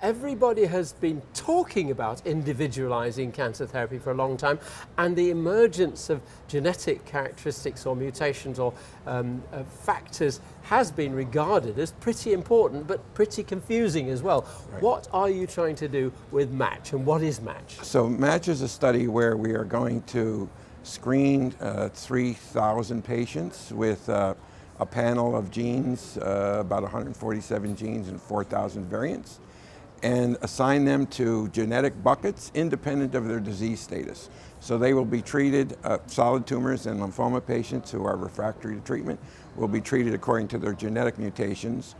Everybody has been talking about individualizing cancer therapy for a long time, and the emergence of genetic characteristics or mutations or factors has been regarded as pretty important, but pretty confusing as well. Right. What are you trying to do with MATCH, and what is MATCH? So MATCH is a study where we are going to screen 3,000 patients with a panel of genes, about 147 genes and 4,000 variants, and assign them to genetic buckets independent of their disease status. So they will be treated, solid tumors and lymphoma patients who are refractory to treatment will be treated according to their genetic mutations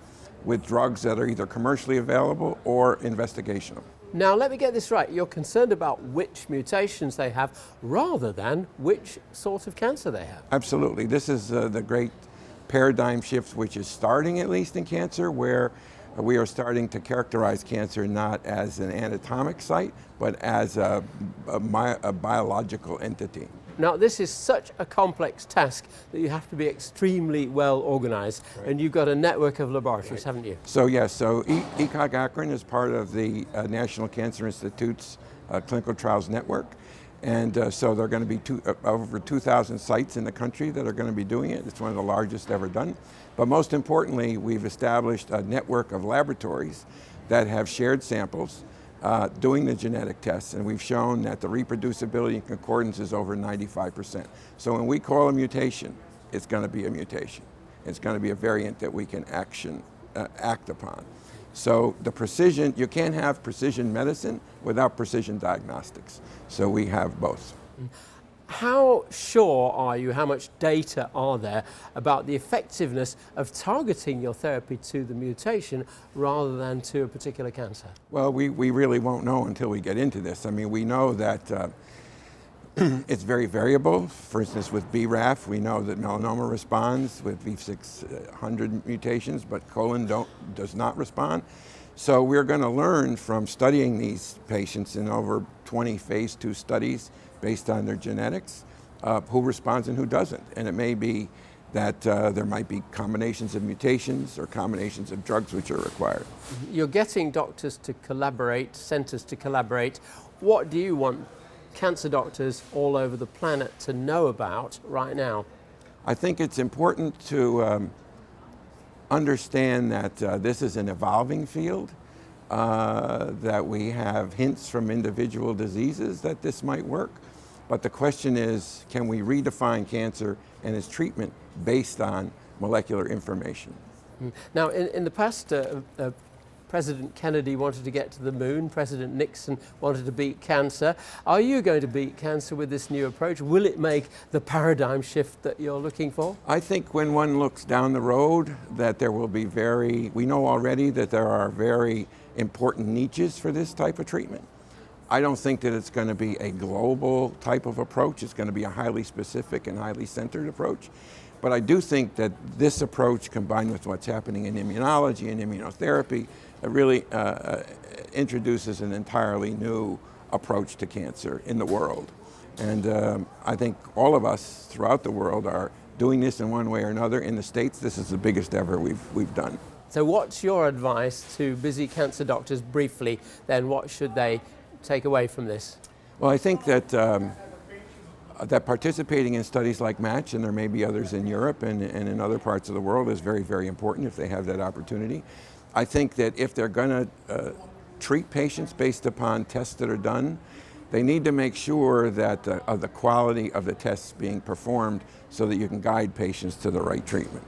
with drugs that are either commercially available or investigational. Now, let me get this right. You're concerned about which mutations they have rather than which sort of cancer they have. Absolutely. This is the great paradigm shift which is starting, at least in cancer, where we are starting to characterize cancer not as an anatomic site, but as a biological entity. Now, this is such a complex task that you have to be extremely well organized, Right. and you've got a network of laboratories, Right. haven't you? So yes, so ECOG Akron is part of the National Cancer Institute's Clinical Trials Network. And so there are going to be over 2,000 sites in the country that are going to be doing it. It's one of the largest ever done. But most importantly, we've established a network of laboratories that have shared samples doing the genetic tests, and we've shown that the reproducibility and concordance is over 95%. So when we call a mutation, it's going to be a mutation. It's going to be a variant that we can act upon. So the precision, you can't have precision medicine without precision diagnostics. So we have both. How sure are you, how much data are there about the effectiveness of targeting your therapy to the mutation rather than to a particular cancer? Well, we really won't know until we get into this. I mean, we know that it's very variable. For instance, with BRAF, we know that melanoma responds with V600 mutations, but colon does not respond. So we're going to learn from studying these patients in over 20 phase 2 studies based on their genetics, who responds and who doesn't. And it may be that there might be combinations of mutations or combinations of drugs which are required. You're getting doctors to collaborate, centers to collaborate. What do you want cancer doctors all over the planet to know about right now? I think it's important to understand that this is an evolving field, that we have hints from individual diseases that this might work. But the question is, can we redefine cancer and its treatment based on molecular information? Now, in the past, President Kennedy wanted to get to the moon, President Nixon wanted to beat cancer. Are you going to beat cancer with this new approach? Will it make the paradigm shift that you're looking for? I think when one looks down the road that there will be we know already that there are very important niches for this type of treatment. I don't think that it's going to be a global type of approach. It's going to be a highly specific and highly centered approach. But I do think that this approach, combined with what's happening in immunology and immunotherapy, really introduces an entirely new approach to cancer in the world. And I think all of us throughout the world are doing this in one way or another. In the States, this is the biggest ever we've done. So what's your advice to busy cancer doctors briefly, then what should they take away from this? Well, I think that that participating in studies like MATCH, and there may be others in Europe and in other parts of the world, is very, very important if they have that opportunity. I think that if they're going to treat patients based upon tests that are done, they need to make sure that of the quality of the tests being performed so that you can guide patients to the right treatment.